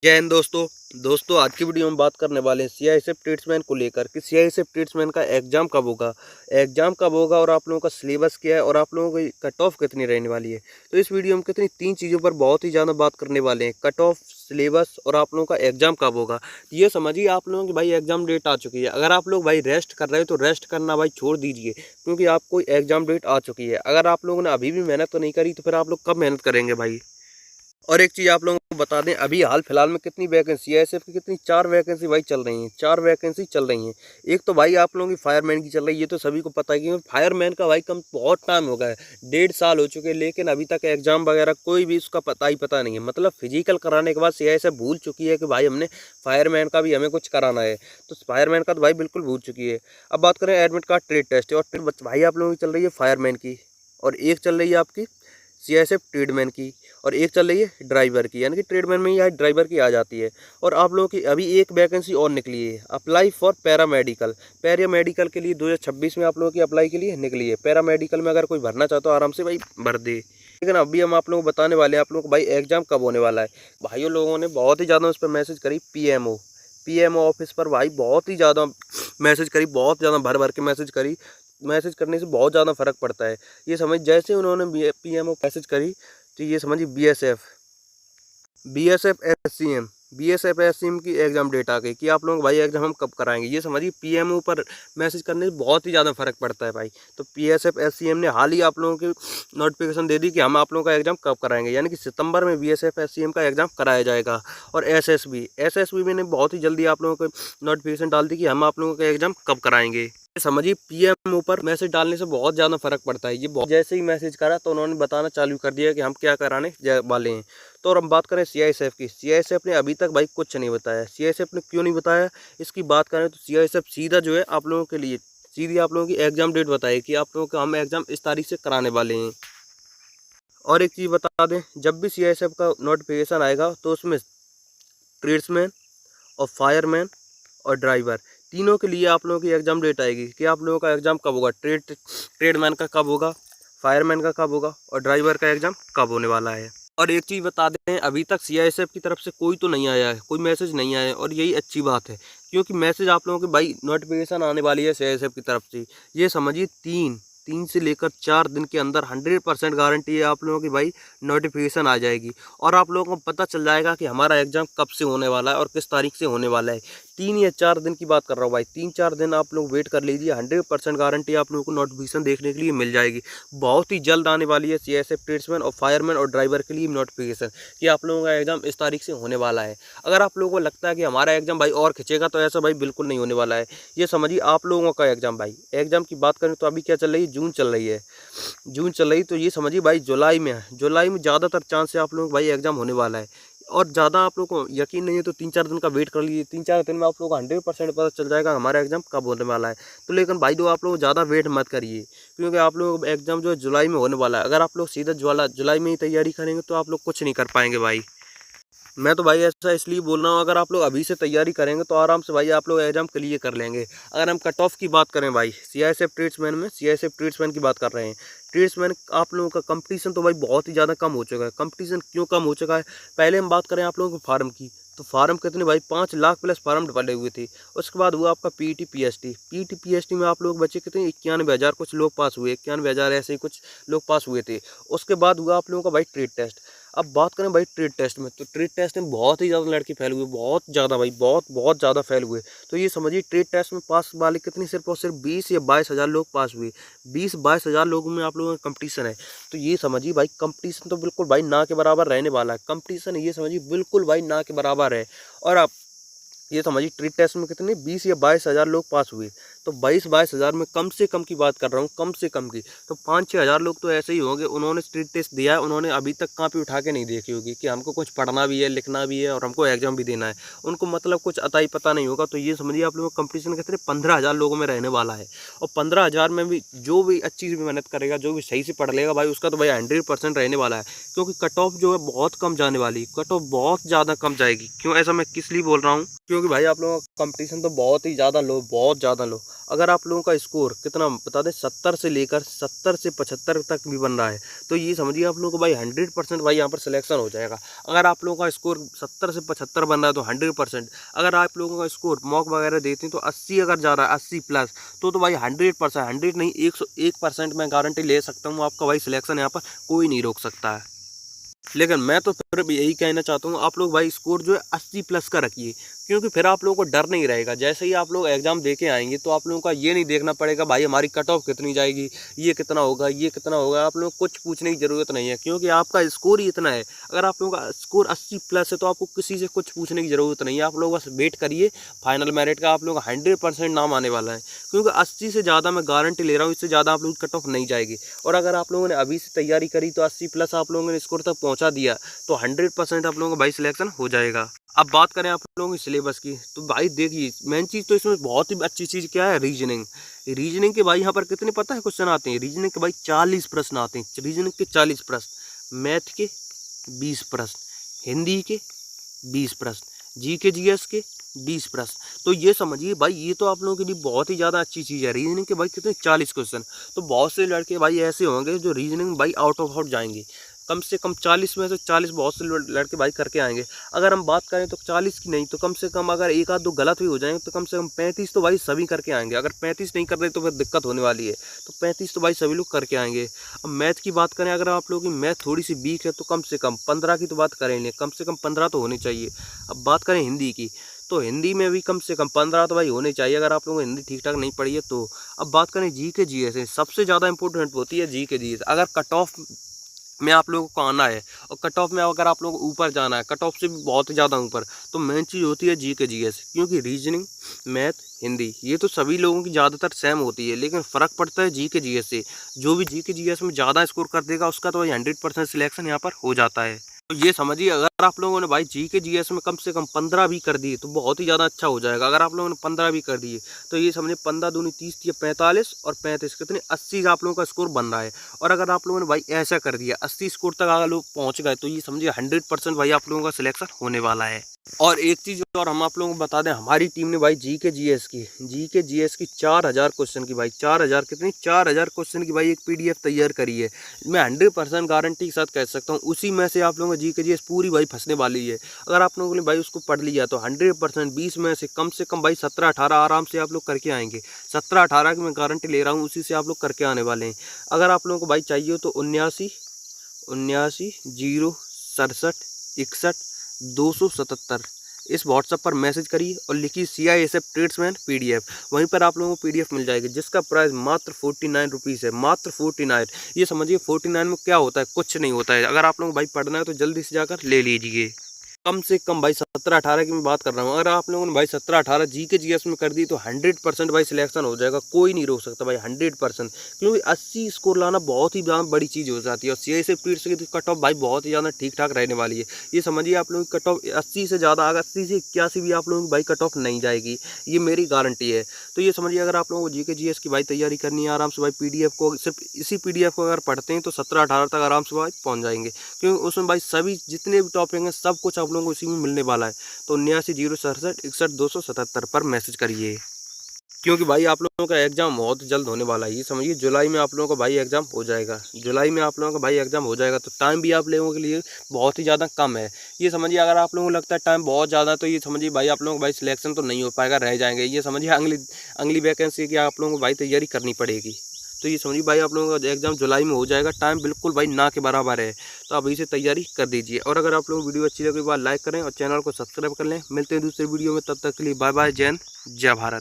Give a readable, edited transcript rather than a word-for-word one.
जय हिंद दोस्तों आज की वीडियो में बात करने वाले हैं सीआईएसएफ ट्रेड्समैन को लेकर कि सीआईएसएफ ट्रेड्समैन का एग्जाम कब होगा और आप लोगों का सिलेबस क्या है और आप लोगों की कट ऑफ कितनी रहने वाली है। तो इस वीडियो में कितनी तीन चीज़ों पर बहुत ही ज़्यादा बात करने वाले हैं, कट ऑफ, सिलेबस और आप लोगों का एग्जाम कब होगा। तो ये समझिए आप लोगों की भाई एग्जाम डेट आ चुकी है। अगर आप लोग भाई रेस्ट कर रहे हो तो रेस्ट करना भाई छोड़ दीजिए, क्योंकि आपको एग्जाम डेट आ चुकी है। अगर आप लोगों ने अभी भी मेहनत तो नहीं करी तो फिर आप लोग कब मेहनत करेंगे भाई। और एक चीज़ आप लोगों को बता दें, अभी हाल फिलहाल में कितनी वैकेंसी है एसएफ की, कितनी 4 वैकेंसी भाई चल रही हैं, 4 वैकेंसी चल रही हैं। एक तो भाई आप लोगों की फायरमैन की चल रही है, ये तो सभी को पता है कि फायरमैन का भाई कम बहुत टाइम हो गया है, 1.5 साल हो चुके हैं, लेकिन अभी तक एग्जाम वगैरह कोई भी उसका पता नहीं है। मतलब फिजिकल कराने के बाद सीआईएसएफ भूल चुकी है कि भाई हमने फायरमैन का भी हमें कुछ कराना है, तो फायरमैन का तो भाई बिल्कुल भूल चुकी है। अब बात करें एडमिट कार्ड ट्रेड टेस्ट, और भाई आप लोगों की चल रही है फायरमैन की, और एक चल रही है आपकी सीआईएसएफ ट्रेडमैन की, और एक चल रही है ड्राइवर की, यानी कि ट्रेडमैन में ही ड्राइवर की आ जाती है। और आप लोगों की अभी एक वैकेंसी और निकली है, अप्लाई फॉर पैरामेडिकल के लिए 2026 में आप लोगों की अप्लाई के लिए निकली है। पैरामेडिकल में अगर कोई भरना चाहता हो आराम से भाई भर दे। लेकिन अभी हम आप लोगों को बताने वाले हैं आप लोगों को भाई एग्जाम कब होने वाला है। भाइयों लोगों ने बहुत ही ज़्यादा उस पर मैसेज करी, पीएमओ ऑफिस पर भाई बहुत ही ज़्यादा मैसेज करी, बहुत ज़्यादा भर भर के मैसेज करी। मैसेज करने से बहुत ज़्यादा फ़र्क पड़ता है। ये समझ, जैसे उन्होंने पीएमओ मैसेज करी तो ये समझिए बीएसएफ एससीएम की एग्ज़ाम डेट आ गई कि आप लोग भाई एग्ज़ाम हम कब कराएंगे। ये समझिए पीएमओ पर मैसेज करने से बहुत ही ज़्यादा फ़र्क पड़ता है भाई। तो बीएसएफ एससीएम ने हाल ही आप लोगों की नोटिफिकेशन दे दी कि हम आप लोगों का एग्ज़ाम कब कराएंगे, यानी कि सितंबर में बीएसएफ एससीएम का एग्ज़ाम कराया जाएगा। और एसएसबी ने बहुत ही जल्दी आप लोगों को नोटिफिकेशन डाल दी कि हम आप लोगों का एग्ज़ाम कब कराएंगे। समझिए पीएमओ पर मैसेज डालने से बहुत ज़्यादा फर्क पड़ता है। ये जैसे ही मैसेज करा तो उन्होंने बताना चालू कर दिया कि हम क्या कराने वाले हैं। तो और हम बात करें सीआईएसएफ की, सीआईएसएफ ने अभी तक भाई कुछ नहीं बताया। सीआईएसएफ ने क्यों नहीं बताया, इसकी बात करें तो सीआईएसएफ सीधा जो है आप लोगों के लिए सीधी आप लोगों की एग्जाम डेट बताए कि आप लोगों का हम एग्जाम इस तारीख से कराने वाले हैं। और एक चीज़ बता दें, जब भी सीआईएसएफ का नोटिफिकेशन आएगा तो उसमें ट्रेड्समैन और फायरमैन और ड्राइवर तीनों के लिए आप लोगों की एग्ज़ाम डेट आएगी कि आप लोगों का एग्ज़ाम कब होगा, ट्रेडमैन का कब होगा, फायरमैन का कब होगा और ड्राइवर का एग्ज़ाम कब होने वाला है। और एक चीज़ बता दें, अभी तक सीआईएसएफ की तरफ से कोई तो नहीं आया है, कोई मैसेज नहीं आया है, और यही अच्छी बात है, क्योंकि मैसेज आप लोगों की भाई नोटिफिकेशन आने वाली है सीआईएसएफ की तरफ से। ये समझिए तीन से लेकर 4 दिन के अंदर 100% गारंटी है आप लोगों की भाई नोटिफिकेशन आ जाएगी, और आप लोगों को पता चल जाएगा कि हमारा एग्ज़ाम कब से होने वाला है और किस तारीख से होने वाला है। 3 या 4 दिन की बात कर रहा हूँ भाई, 3-4 दिन आप लोग वेट कर लीजिए, 100% गारंटी आप लोगों को नोटिफिकेशन देखने के लिए मिल जाएगी। बहुत ही जल्द आने वाली है सीआईएसएफ ट्रेड्समैन और फायरमैन और ड्राइवर के लिए नोटिफिकेशन कि आप लोगों का एग्ज़ाम इस तारीख से होने वाला है। अगर आप लोगों को लगता है कि हमारा एग्ज़ाम भाई और खिंचेगा, तो ऐसा भाई बिल्कुल नहीं होने वाला है। ये समझिए आप लोगों का एग्ज़ाम भाई, एग्ज़ाम की बात करें तो अभी क्या चल रही है, जून चल रही, तो ये समझिए भाई जुलाई में है, जुलाई में ज़्यादातर चांस है आप लोगों का भाई एग्ज़ाम होने वाला है। और ज़्यादा आप लोगों को यकीन नहीं है तो 3-4 दिन का वेट कर लीजिए, 3-4 दिन में आप लोगों को 100% पता चल जाएगा हमारा एग्ज़ाम कब होने वाला है। तो लेकिन भाई दो आप लोग ज़्यादा वेट मत करिए, क्योंकि आप लोग एग्ज़ाम जो है जुलाई में होने वाला है। अगर आप लोग सीधा जुलाई में ही तैयारी करेंगे तो आप लोग कुछ नहीं कर पाएंगे भाई। मैं तो भाई ऐसा इसलिए बोल रहा हूँ, अगर आप लोग अभी से तैयारी करेंगे तो आराम से भाई आप लोग एग्जाम क्लियर कर लेंगे। अगर हम कट ऑफ की बात करें भाई, सीआईएसएफ ट्रेड्समैन की बात कर रहे हैं। ट्रेड्समैन आप लोगों का कंपटीशन तो भाई बहुत ही ज़्यादा कम हो चुका है। कंपटीशन क्यों कम हो चुका है, पहले हम बात करें आप लोगों के फार्म की, तो फार्म कितने भाई 5 लाख प्लस फार्म पड़े हुए थे। उसके बाद हुआ आपका पीटी पीएसटी में आप लोग बच्चे कितने 91,000 कुछ लोग पास हुए, 91,000 ऐसे ही कुछ लोग पास हुए थे। उसके बाद हुआ आप लोगों का भाई ट्रेड टेस्ट। अब बात करें भाई ट्रेड टेस्ट में, तो ट्रेड टेस्ट में बहुत ही ज़्यादा लड़के फैल हुए, बहुत ज़्यादा भाई, बहुत ज़्यादा फैल हुए। तो ये समझिए ट्रेड टेस्ट में पास वाले कितनी सिर्फ और सिर्फ 20 या 22,000 लोग पास हुए। 20-22,000 लोगों में आप लोगों का कंपटीशन है। तो ये समझिए भाई कंपटीशन तो बिल्कुल भाई ना के बराबर रहने वाला है। कंपटीशन ये समझिए बिल्कुल भाई ना के बराबर है। और आप ये समझिए ट्रेड टेस्ट में कितने 20 या 22,000 लोग पास हुए। तो 22-22,000 में कम से कम की बात कर रहा हूँ, कम से कम की तो 5-6 हज़ार लोग तो ऐसे ही होंगे, उन्होंने ट्रेड टेस्ट दिया है, उन्होंने अभी तक कॉपी उठा के नहीं देखी होगी कि हमको कुछ पढ़ना भी है, लिखना भी है और हमको एग्जाम भी देना है। उनको मतलब कुछ अता ही पता नहीं होगा। तो ये समझिए आप लोगों का कंपटीशन कितने 15,000 लोगों में रहने वाला है। और 15,000 में भी जो भी अच्छी से मेहनत करेगा, जो भी सही से पढ़ लेगा भाई, उसका तो भाई 100% रहने वाला है। क्योंकि कट ऑफ जो है बहुत कम जाने वाली, कट ऑफ बहुत ज़्यादा कम जाएगी। क्यों ऐसा मैं किस लिए बोल रहा हूँ, क्योंकि भाई आप लोगों का कंपटीशन तो बहुत ही ज़्यादा लो, बहुत ज़्यादा लो। अगर आप लोगों का स्कोर कितना बता दें 70 से लेकर 70 से 75 तक भी बन रहा है तो ये समझिए आप लोगों को भाई 100% भाई यहाँ पर सिलेक्शन हो जाएगा। अगर आप लोगों का स्कोर 70 से 75 बन रहा है तो 100%, अगर आप लोगों का स्कोर मॉक वगैरह देते हैं तो 80 अगर जा रहा है 80 प्लस तो भाई 100%, 100 नहीं 101% मैं गारंटी ले सकता हूँ आपका भाई सिलेक्शन यहाँ पर कोई नहीं रोक सकता है। लेकिन मैं तो फिर भी यही कहना चाहता हूँ आप लोग भाई स्कोर जो है 80 प्लस का रखिए, क्योंकि फिर आप लोगों को डर नहीं रहेगा। जैसे ही आप लोग एग्जाम दे के आएंगे तो आप लोगों का ये नहीं देखना पड़ेगा भाई हमारी कट ऑफ कितनी जाएगी, ये कितना होगा, ये कितना होगा। आप लोग कुछ पूछने की ज़रूरत नहीं है, क्योंकि आपका स्कोर ही इतना है। अगर आप लोगों का स्कोर 80 प्लस है तो आपको किसी से कुछ पूछने की ज़रूरत नहीं है। आप लोग बस वेट करिए फाइनल मेरिट का, आप लोग 100% नाम आने वाला है, क्योंकि 80 से ज़्यादा मैं गारंटी ले रहा हूँ, इससे ज़्यादा आप लोग कट ऑफ नहीं जाएगी। और अगर आप लोगों ने अभी से तैयारी करी तो 80 प्लस आप लोगों ने स्कोर तक पहुँचा दिया तो 100% आप लोगों का भाई सिलेक्शन हो जाएगा। अब बात करें आप लोगों की सिलेबस की तो भाई देखिए मेन चीज़ तो इसमें बहुत ही अच्छी चीज़ क्या है, रीजनिंग। रीजनिंग के भाई यहाँ पर कितने पता है क्वेश्चन आते हैं? रीजनिंग के भाई 40 प्रश्न आते हैं, रीजनिंग के 40 प्रश्न, मैथ के 20 प्रश्न, हिंदी के 20 प्रश्न, जीके जीएस के 20 प्रश्न। तो ये समझिए भाई ये तो आप लोगों के लिए बहुत ही ज़्यादा अच्छी चीज़ है। रीजनिंग के भाई कितने 40 क्वेश्चन, तो बहुत से लड़के भाई ऐसे होंगे जो रीजनिंग भाई आउट ऑफ आउट जाएंगे। कम से कम 40 में से 40 बहुत से लड़के भाई करके आएंगे। अगर हम बात करें तो 40 की नहीं तो कम से कम अगर एक आध दो गलत भी हो जाएंगे तो कम से कम 35 तो भाई सभी करके आएंगे। अगर 35 नहीं कर रहे तो फिर दिक्कत होने वाली है, तो 35 तो भाई सभी लोग करके आएंगे। अब मैथ की बात करें, अगर आप लोगों की मैथ थोड़ी सी वीक है तो कम से कम 15 की तो बात करेंगे, कम से कम 15 तो होनी चाहिए। अब बात करें हिंदी की तो हिंदी में भी कम से कम 15 तो भाई होने चाहिए, अगर आप लोगों को हिंदी ठीक ठाक नहीं पड़ी है तो। अब बात करें जी के जी एस, सबसे ज़्यादा इंपॉर्टेंट होती है जी के जी एस। अगर कट ऑफ में आप लोगों को आना है और कट ऑफ में अगर आप लोगों को ऊपर जाना है, कट ऑफ से भी बहुत ज़्यादा ऊपर, तो मेन चीज़ होती है जी के जी एस। क्योंकि रीजनिंग, मैथ, हिंदी ये तो सभी लोगों की ज़्यादातर सेम होती है, लेकिन फ़र्क पड़ता है जी के जी एस से। जो भी जी के जी एस में ज़्यादा स्कोर कर देगा उसका तो भाई 100% सिलेक्शन यहाँ पर हो जाता है। तो ये समझिए अगर आप लोगों ने भाई जी के जी एस में कम से कम 15 भी कर दिए तो बहुत ही ज़्यादा अच्छा हो जाएगा। अगर आप लोगों ने 15 भी कर दिए तो ये समझिए 15 दूनी 30 या 45 और 35 कितने 80 आप लोगों का स्कोर बन रहा है। और अगर आप लोगों ने भाई ऐसा कर दिया 80 स्कोर तक अगर लोग पहुँच गए तो ये समझिए 100% भाई आप लोगों का सिलेक्शन होने वाला है। और एक चीज़ और हम आप लोगों को बता दें, हमारी टीम ने भाई जी के जी एस की 4000 क्वेश्चन की भाई 4000 कितनी 4000 क्वेश्चन की भाई एक PDF तैयार करी है। मैं 100% गारंटी के साथ कह सकता हूँ उसी में से आप लोगों को जी के जी एस पूरी भाई फंसने वाली है। अगर आप लोगों ने भाई उसको पढ़ लिया तो 100% 20 में से कम भाई 17-18 आराम से आप लोग करके आएंगे। 17-18 की मैं गारंटी ले रहा हूँ, उसी से आप लोग करके आने वाले हैं। अगर आप लोगों को भाई चाहिए हो तो 79 067 61 277 इस व्हाट्सएप पर मैसेज करिए और लिखिए CISF ट्रेड्समैन PDF। वहीं पर आप लोगों को PDF मिल जाएगी जिसका प्राइस मात्र 49 रुपीज़ है, मात्र 49। ये समझिए 49 में क्या होता है, कुछ नहीं होता है। अगर आप लोगों को भाई पढ़ना है तो जल्दी से जाकर ले लीजिए। कम से कम भाई 17-18 की मैं बात कर रहा हूँ। अगर आप लोगों ने भाई 17-18 जी के जी एस में कर दी तो 100% भाई सिलेक्शन हो जाएगा, कोई नहीं रोक सकता भाई 100%। क्योंकि 80 स्कोर लाना बहुत ही ज़्यादा बड़ी चीज़ हो जाती है। और CISF ट्रेड्स की कट ऑफ भाई बहुत ही ज़्यादा ठीक ठाक रहने वाली है। ये समझिए आप लोगों की कट ऑफ 80 से ज़्यादा, अगर 80 से 81 भी आप लोगों की भाई कट ऑफ नहीं जाएगी, ये मेरी गारंटी है। तो ये समझिए अगर आप लोगों को जी के जी एस की भाई तैयारी करनी है आराम से भाई PDF को सिर्फ इसी PDF को अगर पढ़ते हैं तो 17-18 तक आराम से भाई पहुँच जाएंगे। क्योंकि उसमें भाई सभी जितने भी टॉपिक हैं सब कुछ आप लोगों को इसी में मिलने वाला है। तो 79 067 61 277 पर मैसेज करिए, क्योंकि भाई आप लोगों का एग्जाम बहुत जल्द होने वाला है। ये समझिए जुलाई में आप लोगों का भाई एग्जाम हो जाएगा, जुलाई में आप लोगों का भाई एग्जाम हो जाएगा। तो टाइम भी आप लोगों के लिए बहुत ही ज़्यादा कम है। ये समझिए अगर आप लोगों को लगता है टाइम बहुत ज़्यादा तो ये समझिए भाई आप लोगों का भाई सिलेक्शन तो नहीं हो पाएगा, रह जाएंगे। ये समझिए अगली वैकेंसी की आप लोगों को भाई तैयारी करनी पड़ेगी। तो ये समझिए भाई आप लोगों का एग्जाम जुलाई में हो जाएगा, टाइम बिल्कुल भाई ना के बराबर है। तो अभी से तैयारी कर दीजिए। और अगर आप लोगों को वीडियो अच्छी लगे तो लाइक करें और चैनल को सब्सक्राइब कर लें। मिलते हैं दूसरे वीडियो में, तब तक के लिए बाय बाय, जय हिंद, जय भारत।